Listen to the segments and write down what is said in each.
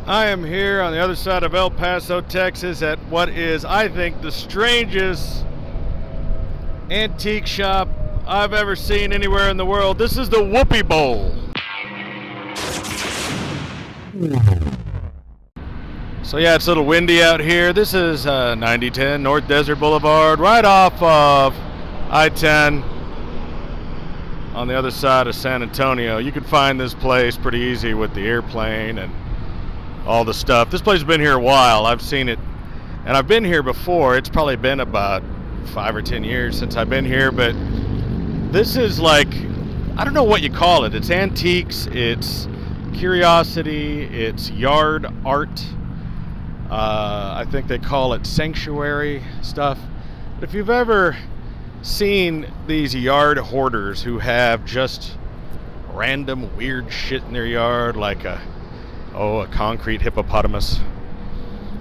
I am here on the other side of El Paso, Texas at what is, I think, the strangest antique shop I've ever seen anywhere in the world. This is the Whoopie Bowl. So yeah, it's a little windy out here. This is 9010 North Desert Boulevard, right off of I-10 on the other side of San Antonio. You can find this place pretty easy with the airplane and all the stuff. This place has been here a while. I've seen it, and I've been here before. It's probably been about 5 or 10 years since I've been here, but this is like, I don't know what you call it. It's antiques, it's curiosity, it's yard art. I think they call it sanctuary stuff. But if you've ever seen these yard hoarders who have just random weird shit in their yard, like a concrete hippopotamus,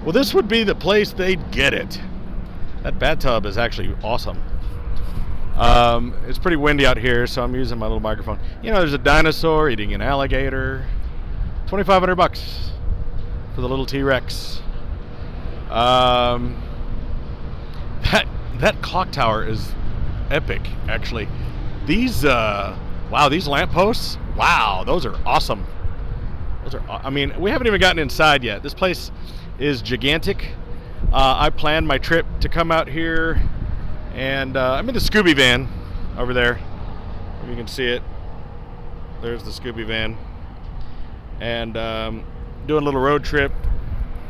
well, this would be the place they'd get it. That bathtub is actually awesome. It's pretty windy out here, so I'm using my little microphone. You know, there's a dinosaur eating an alligator. $2,500 for the little T-Rex. That clock tower is epic, actually. These these lampposts, wow, those are awesome. I mean, we haven't even gotten inside yet. This place is gigantic. I planned my trip to come out here, and I'm in the Scooby van over there. If you can see it, there's the Scooby van, and doing a little road trip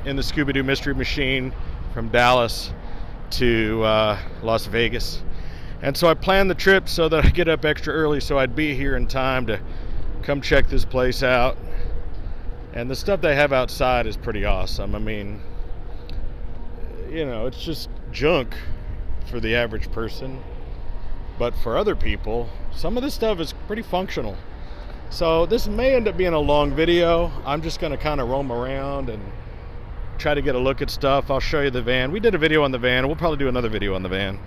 in the Scooby-Doo Mystery Machine from Dallas to Las Vegas. And so I planned the trip so that I get up extra early so I'd be here in time to come check this place out. And the stuff they have outside is pretty awesome. I mean, you know, it's just junk for the average person. But for other people, some of this stuff is pretty functional. So this may end up being a long video. I'm just going to kind of roam around and try to get a look at stuff. I'll show you the van. We did a video on the van. We'll probably do another video on the van.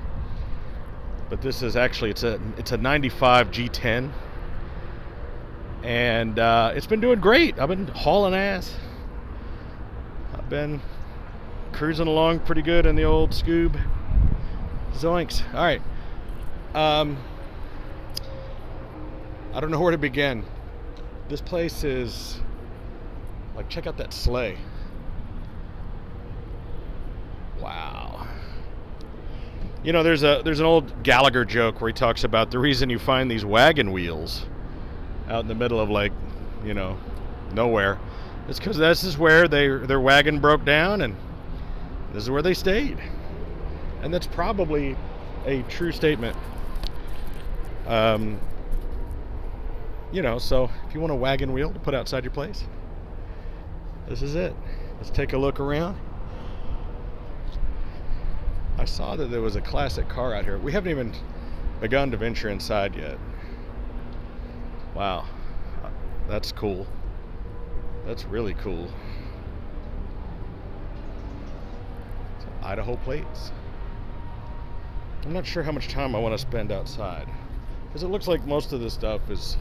But this is actually, it's a 95 G10. And it's been doing great. I've been hauling ass. I've been cruising along pretty good in the old Scoob. Zoinks. All right. I don't know where to begin. This place is like, check out that sleigh. Wow. You know, there's an old Gallagher joke where he talks about the reason you find these wagon wheels out in the middle of, like, you know, nowhere. It's because this is where their wagon broke down, and this is where they stayed. And that's probably a true statement. You know, so if you want a wagon wheel to put outside your place, this is it. Let's take a look around. I saw that there was a classic car out here. We haven't even begun to venture inside yet. Wow, that's cool. That's really cool. Some Idaho plates. I'm not sure how much time I want to spend outside, because it looks like most of this stuff is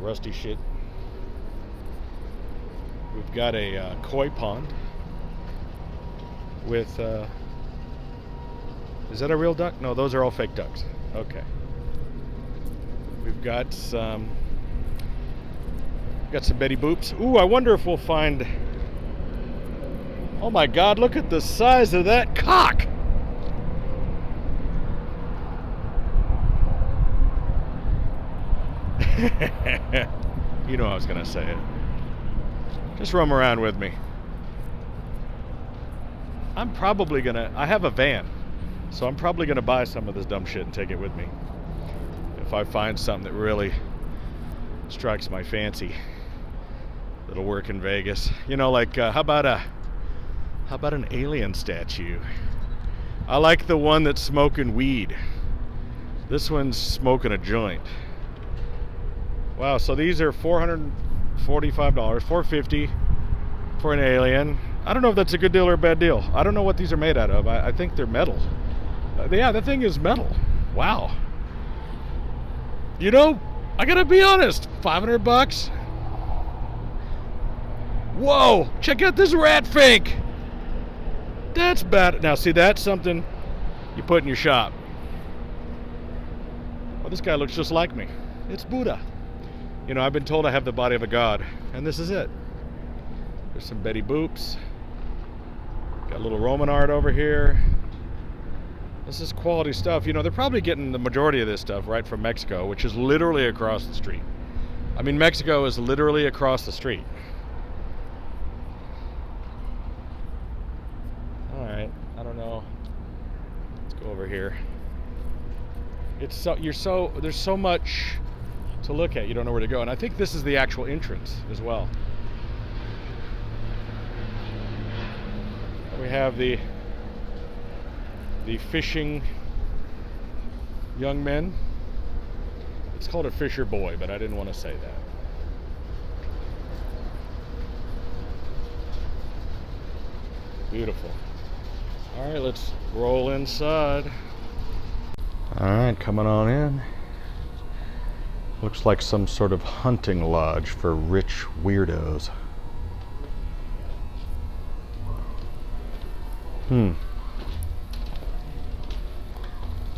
rusty shit. We've got a koi pond with, is that a real duck? No, those are all fake ducks. Okay. We've got some Betty Boops. Ooh, I wonder if we'll find, oh my God, look at the size of that cock. You know I was gonna say it. Just roam around with me. I have a van, so I'm probably gonna buy some of this dumb shit and take it with me if I find something that really strikes my fancy that'll work in Vegas. You know, like how about an alien statue? I like the one that's smoking weed. This one's smoking a joint. Wow, so these are $445, $450 for an alien. I don't know if that's a good deal or a bad deal. I don't know what these are made out of. I think they're metal. Yeah, that thing is metal. Wow. You know, I gotta be honest, $500. Whoa! Check out this rat fink! That's bad. Now, see, that's something you put in your shop. Well, this guy looks just like me. It's Buddha. You know, I've been told I have the body of a god, and this is it. There's some Betty Boops. Got a little Roman art over here. This is quality stuff. You know, they're probably getting the majority of this stuff right from Mexico, which is literally across the street. I mean, Mexico is literally across the street. Alright, I don't know. Let's go over here. It's so, there's so much to look at, you don't know where to go. And I think this is the actual entrance as well. We have the fishing young men. It's called a fisher boy, but I didn't want to say that. Beautiful. All right, let's roll inside. All right, coming on in. Looks like some sort of hunting lodge for rich weirdos.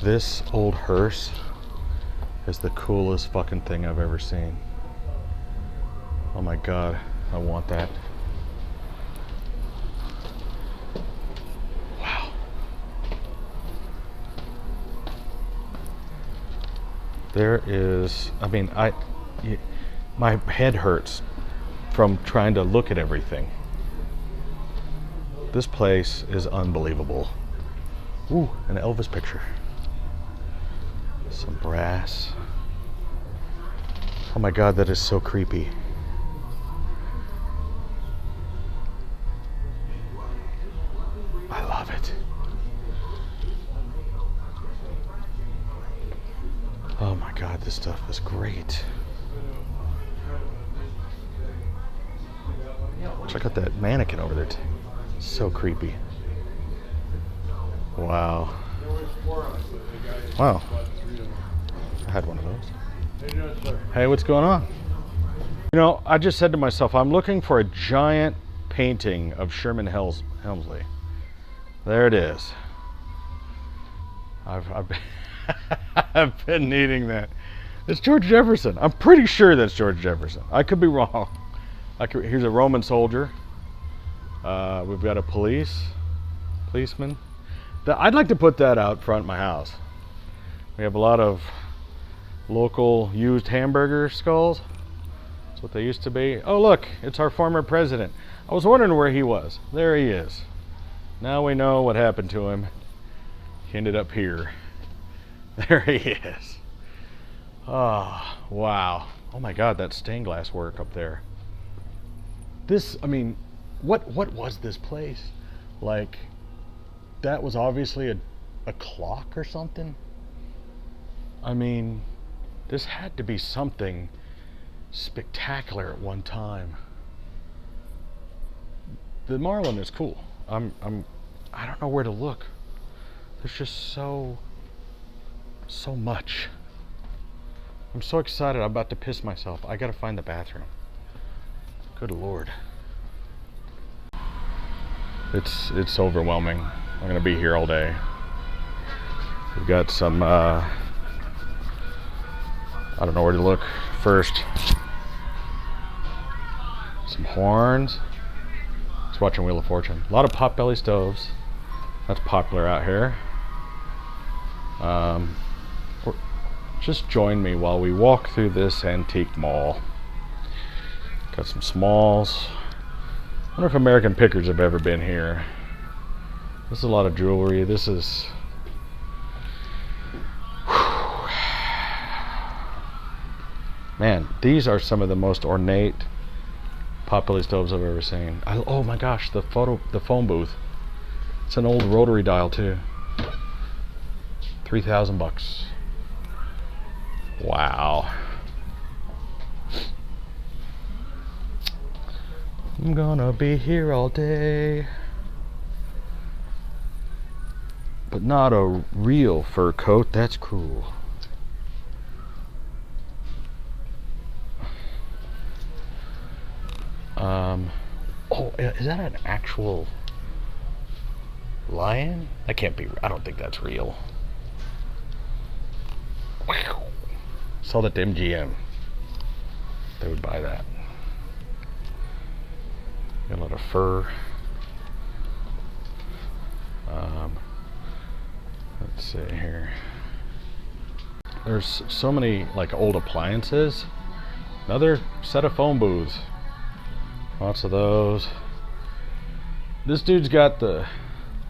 This old hearse is the coolest fucking thing I've ever seen. Oh my god, I want that. Wow. There is, I mean, my head hurts from trying to look at everything. This place is unbelievable. Ooh, an Elvis picture. Some brass. Oh my god, that is so creepy. I love it. Oh my god, this stuff is great. Check out that mannequin over there. So creepy. Wow. Wow. I had one of those. Hey, what's going on? You know, I just said to myself, I'm looking for a giant painting of Sherman Hemsley. There it is. I've I've been needing that. It's George Jefferson. I'm pretty sure that's George Jefferson. I could be wrong. Here's a Roman soldier. We've got a policeman. I'd like to put that out front of my house. We have a lot of local used hamburger skulls. That's what they used to be. Oh look, it's our former president. I was wondering where he was. There he is. Now we know what happened to him. He ended up here. There he is. Oh, wow. Oh my god, that stained glass work up there. This, I mean, what was this place? Like, that was obviously a clock or something. I mean, this had to be something spectacular at one time. The Marlin is cool. I don't know where to look. There's just so much. I'm so excited. I'm about to piss myself. I gotta find the bathroom. Good lord. It's overwhelming. I'm gonna be here all day. We've got some I don't know where to look first. Some horns. Just watching Wheel of Fortune. A lot of potbelly stoves. That's popular out here. Just join me while we walk through this antique mall. Got some smalls. I wonder if American Pickers have ever been here. This is a lot of jewelry. This is... Man, these are some of the most ornate potbelly stoves I've ever seen. Oh my gosh, the phone booth. It's an old rotary dial too. $3,000. Wow. I'm gonna be here all day. But not a real fur coat, that's cool. Oh, is that an actual lion? That can't be. I don't think that's real. Wow. Sell that to MGM. They would buy that. Got a lot of fur. Let's see here. There's so many like old appliances. Another set of phone booths. Lots of those. This dude's got the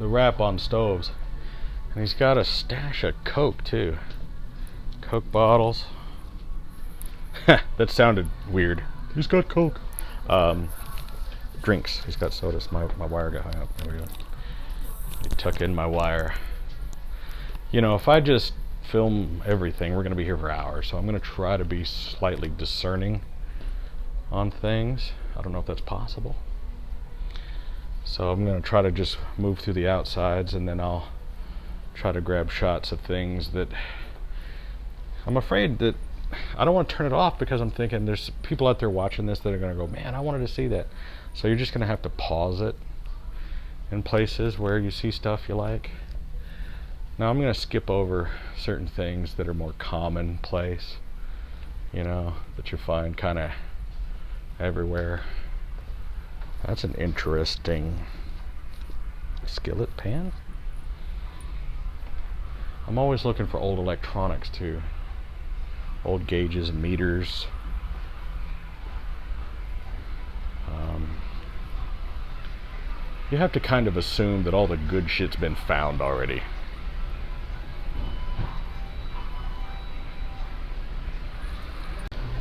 wrap on stoves, and he's got a stash of Coke too. Coke bottles. That sounded weird. He's got Coke. Drinks. He's got sodas. My wire got hung up. There we go. Let me tuck in my wire. You know, if I just film everything, we're going to be here for hours. So I'm going to try to be slightly discerning on things. I don't know if that's possible. So I'm going to try to just move through the outsides, and then I'll try to grab shots of things that I'm afraid that I don't want to turn it off, because I'm thinking there's people out there watching this that are going to go, man, I wanted to see that. So you're just going to have to pause it in places where you see stuff you like. Now I'm going to skip over certain things that are more commonplace, you know, that you find kind of everywhere. That's an interesting skillet pan. I'm always looking for old electronics too. Old gauges and meters. You have to kind of assume that all the good shit's been found already.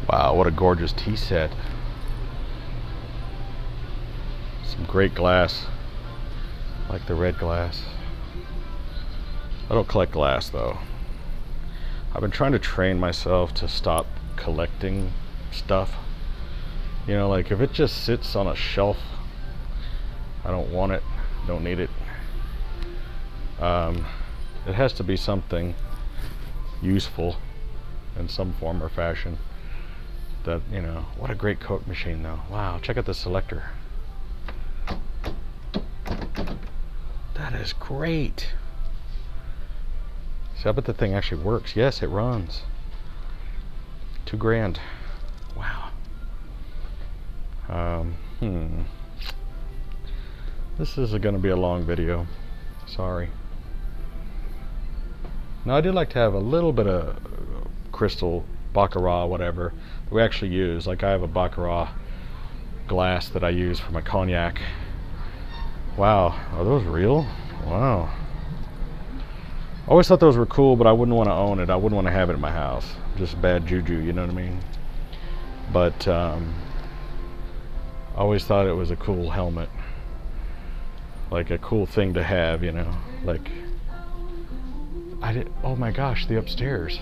Wow, what a gorgeous tea set. Some great glass. I like the red glass. I don't collect glass though. I've been trying to train myself to stop collecting stuff. You know, like if it just sits on a shelf, I don't want it, don't need it. It has to be something useful in some form or fashion. That, you know, what a great Coke machine though. Wow, check out the selector. That is great. See, I bet the thing actually works. Yes, it runs. $2,000. Wow. This is going to be a long video. Sorry. Now I do like to have a little bit of crystal, baccarat, whatever, that we actually use. Like I have a baccarat glass that I use for my cognac. Wow, are those real? Wow. I always thought those were cool, but I wouldn't want to own it. I wouldn't want to have it in my house. Just bad juju, you know what I mean? But I always thought it was a cool helmet. Like a cool thing to have, you know? Like, oh my gosh, the upstairs.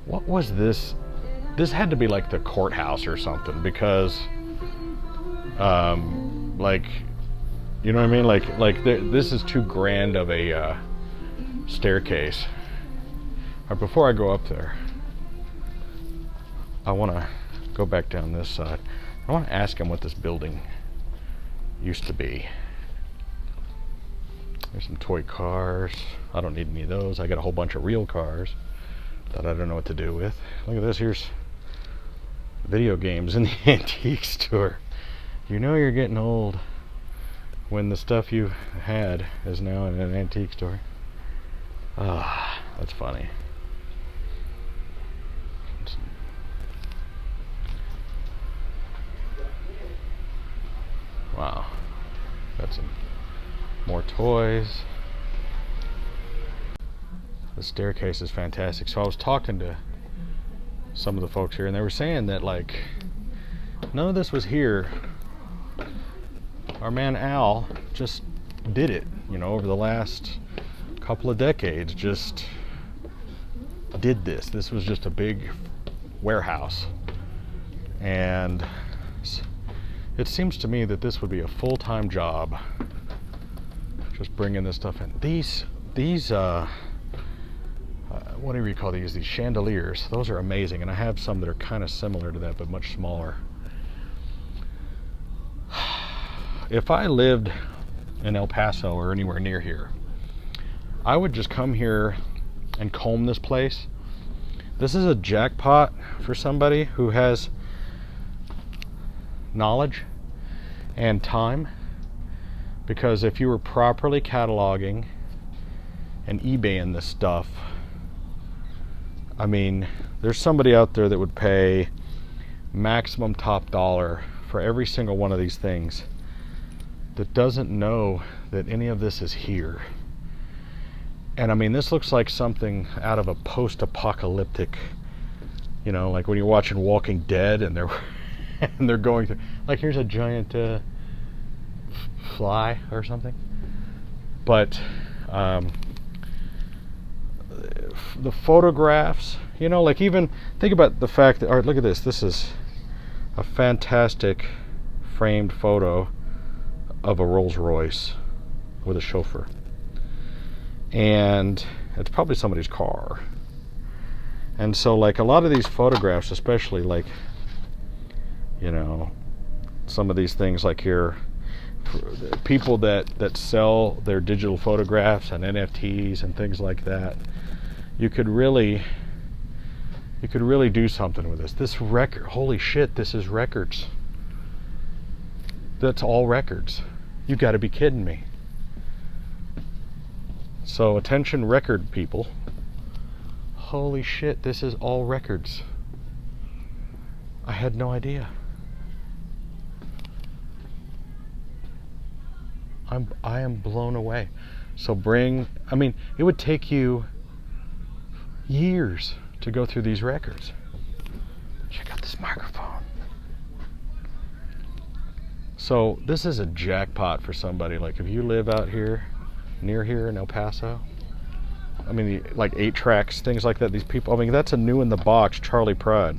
What was this? This had to be like the courthouse or something, because, like, you know what I mean? Like this is too grand of a staircase. All right, before I go up there, I want to go back down this side. I want to ask him what this building used to be. There's some toy cars. I don't need any of those. I got a whole bunch of real cars that I don't know what to do with. Look at this. Here's video games in the antique store. You know you're getting old when the stuff you had is now in an antique store. Ah, that's funny. Wow. Got some more toys. The staircase is fantastic. So I was talking to some of the folks here, and they were saying that like none of this was here. Our man Al just did it, you know, over the last couple of decades. Just did this. This was just a big warehouse, and it seems to me that this would be a full-time job, just bringing this stuff in. These what do you call these chandeliers? Those are amazing, and I have some that are kind of similar to that but much smaller. if I lived in El Paso or anywhere near here, I would just come here and comb this place. This is a jackpot for somebody who has knowledge and time, because if you were properly cataloging and eBaying this stuff, I mean, there's somebody out there that would pay maximum top dollar for every single one of these things that doesn't know that any of this is here. And I mean, this looks like something out of a post-apocalyptic, you know, like when you're watching Walking Dead and they're going through, like, here's a giant fly or something. But the photographs, you know, like, even think about the fact that, all right, look at this. This is a fantastic framed photo of a Rolls Royce with a chauffeur. And it's probably somebody's car. And so, like, a lot of these photographs, especially, like, you know, some of these things like here, people that sell their digital photographs and NFTs and things like that, you could really do something with this. This record, holy shit, this is records. That's all records. You got to be kidding me. So attention record people. Holy shit, this is all records. I had no idea. I am blown away. So I mean, it would take you years to go through these records. Check out this microphone. So this is a jackpot for somebody. Like, if you live out here, near here in El Paso, I mean, like 8 tracks, things like that. These people, I mean, that's a new in the box Charlie Pride.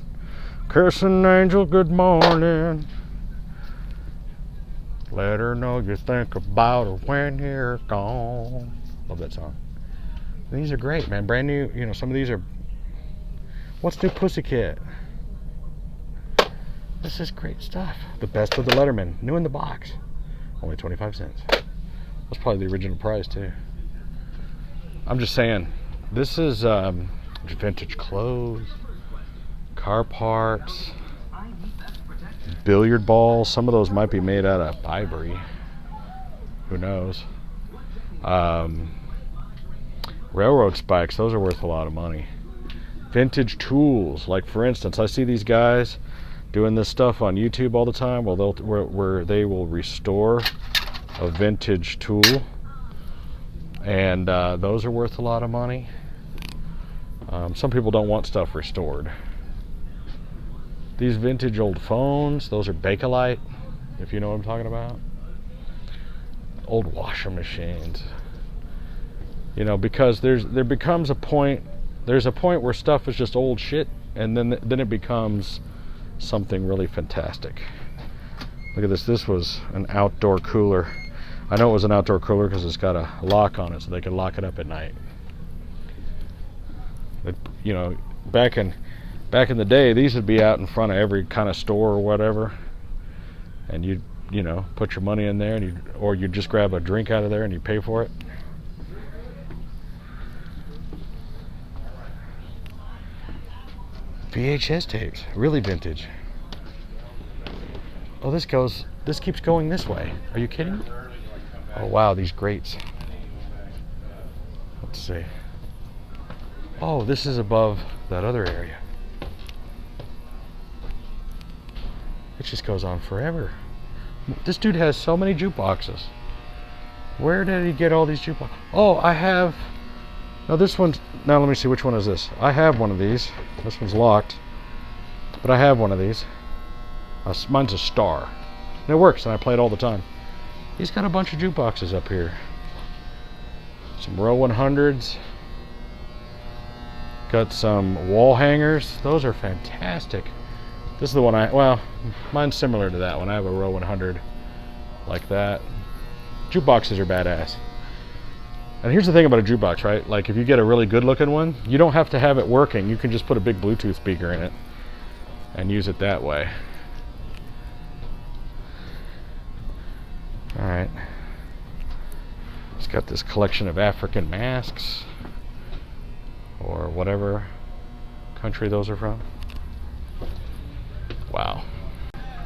Kissing Angel, good morning. Let her know you think about her when you're gone. Love that song. These are great, man. Brand new, you know, some of these are. What's new, Pussycat? This is great stuff. The best of the Letterman, new in the box. Only 25 cents. That's probably the original price, too. I'm just saying, this is vintage clothes, car parts, billiard balls. Some of those might be made out of ivory. Who knows? Railroad spikes, those are worth a lot of money. Vintage tools, like, for instance, I see these guys doing this stuff on YouTube all the time. Well, where they will restore a vintage tool, and those are worth a lot of money. Some people don't want stuff restored. These vintage old phones, those are Bakelite, if you know what I'm talking about. Old washer machines. You know, because there becomes a point. There's a point where stuff is just old shit, and then it becomes something really fantastic. Look at this. This was an outdoor cooler. I know it was an outdoor cooler because it's got a lock on it, so they can lock it up at night. But, you know, back in the day, these would be out in front of every kind of store or whatever, and you know, put your money in there, and or you just grab a drink out of there and you pay for it. VHS tapes, really vintage. Oh, this keeps going this way. Are you kidding? Oh wow, these grates. Let's see. Oh, this is above that other area. It just goes on forever. This dude has so many jukeboxes. Where did he get all these jukeboxes? Oh, I have. Now this one's. Now let me see, which one is this? I have one of these. This one's locked, but I have one of these. Mine's a Star, and it works, and I play it all the time. He's got a bunch of jukeboxes up here. Some Row 100s. Got some wall hangers. Those are fantastic. This is the one mine's similar to that one. I have a Row 100 like that. Jukeboxes are badass. And here's the thing about a jukebox, right? Like, if you get a really good looking one, you don't have to have it working. You can just put a big Bluetooth speaker in it and use it that way. Alright. It's got this collection of African masks, or whatever country those are from. Wow.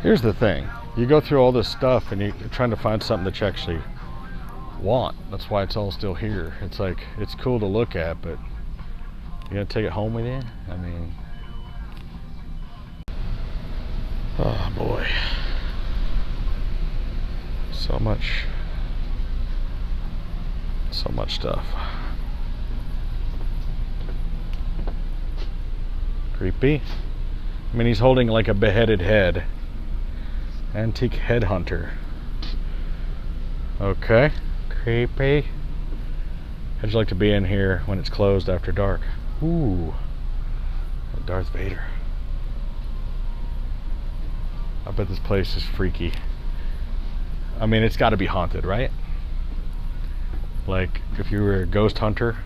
Here's the thing. You go through all this stuff and you're trying to find something that you actually want. That's why it's all still here. It's like, it's cool to look at, but you gonna take it home with you? I mean, oh boy. So much stuff. Creepy. I mean, he's holding like a beheaded head. Antique headhunter. Okay. Creepy. How'd you like to be in here when it's closed after dark? Ooh. Darth Vader. I bet this place is freaky. I mean, it's got to be haunted, right? Like, if you were a ghost hunter,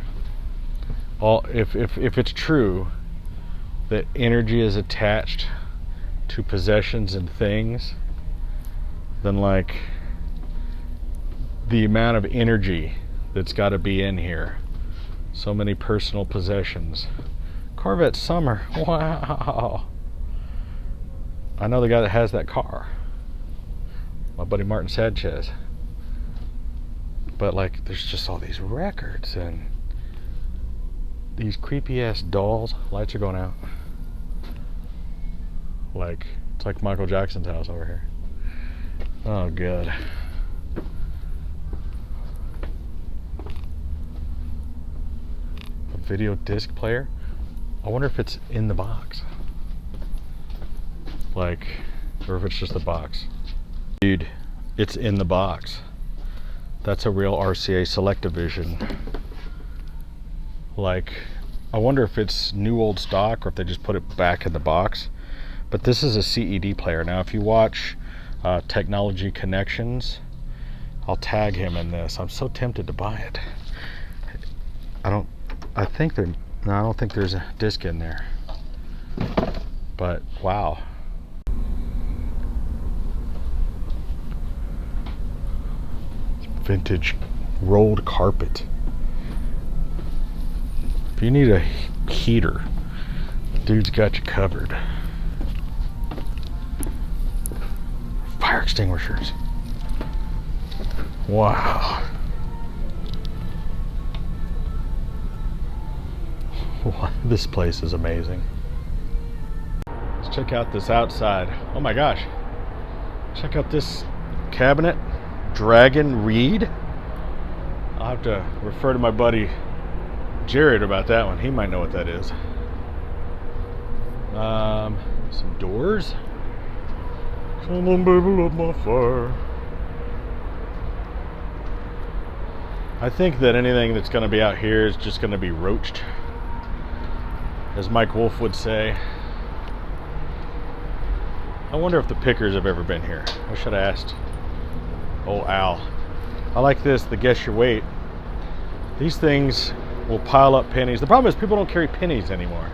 if it's true that energy is attached to possessions and things, then like the amount of energy that's got to be in here, so many personal possessions. Corvette Summer, wow. I know the guy that has that car, my buddy Martin Sanchez. But like, there's just all these records and these creepy ass dolls. Lights are going out. Like, it's like Michael Jackson's house over here. Oh god. A video disc player? I wonder if it's in the box. Like, or if it's just the box. Dude, it's in the box. That's a real RCA Select-O-Vision. Like, I wonder if it's new old stock or if they just put it back in the box. But this is a CED player. Now, if you watch Technology Connections, I'll tag him in this. I'm so tempted to buy it. I don't think there's a disc in there. But, wow. Vintage rolled carpet. If you need a heater, dude's got you covered. Fire extinguishers. Wow. This place is amazing. Let's check out this outside. Oh my gosh. Check out this cabinet. Dragon Reed. I'll have to refer to my buddy Jared about that one. He might know what that is. Some doors. Come on, baby, love my fire. I think that anything that's going to be out here is just going to be roached, as Mike Wolf would say. I wonder if the pickers have ever been here. I should have asked. Oh, Al. I like this, the guess your weight. These things will pile up pennies. The problem is people don't carry pennies anymore.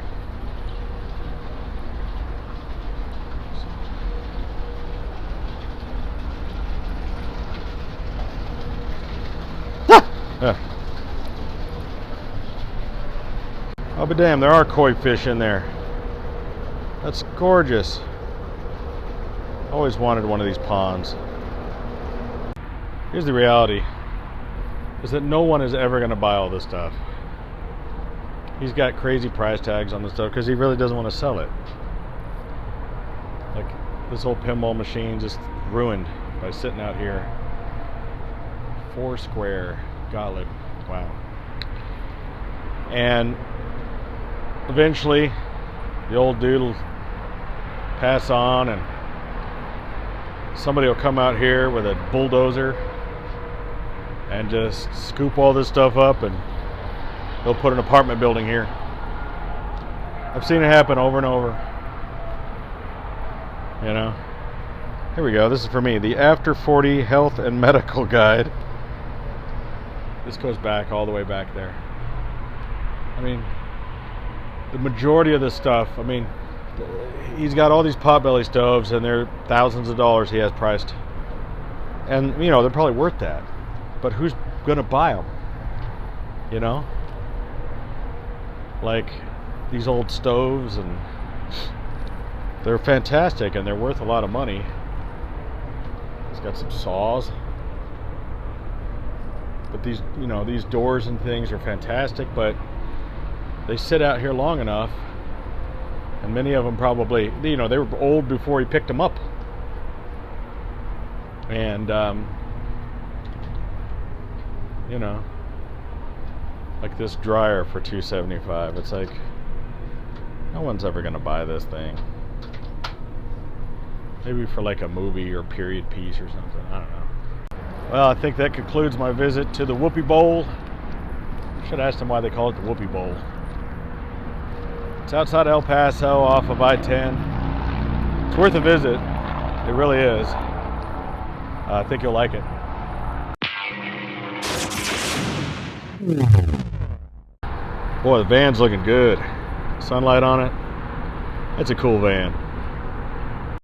I'll be damned, there are koi fish in there. That's gorgeous. Always wanted one of these ponds. Here's the reality, is that no one is ever going to buy all this stuff. He's got crazy price tags on this stuff because he really doesn't want to sell it. Like, this whole pinball machine just ruined by sitting out here. Foursquare, golly, wow. And eventually, the old dude will pass on and somebody will come out here with a bulldozer and just scoop all this stuff up and they'll put an apartment building here. I've seen it happen over and over. You know? Here we go. This is for me. The After 40 Health and Medical Guide. This goes back all the way back there. I mean, the majority of this stuff, I mean, he's got all these potbelly stoves and they're thousands of dollars he has priced. And, you know, they're probably worth that. But who's going to buy them? You know? Like, these old stoves, and they're fantastic, and they're worth a lot of money. It's got some saws. But these, you know, these doors and things are fantastic, but they sit out here long enough, and many of them probably, you know, they were old before he picked them up. And, you know, like this dryer for $275. It's like, no one's ever gonna buy this thing. Maybe for like a movie or period piece or something. I don't know. Well, I think that concludes my visit to the Whoopie Bowl. Should ask them why they call it the Whoopie Bowl. It's outside El Paso, off of I-10. It's worth a visit. It really is. I think you'll like it. Boy, the van's looking good. Sunlight on it. It's a cool van.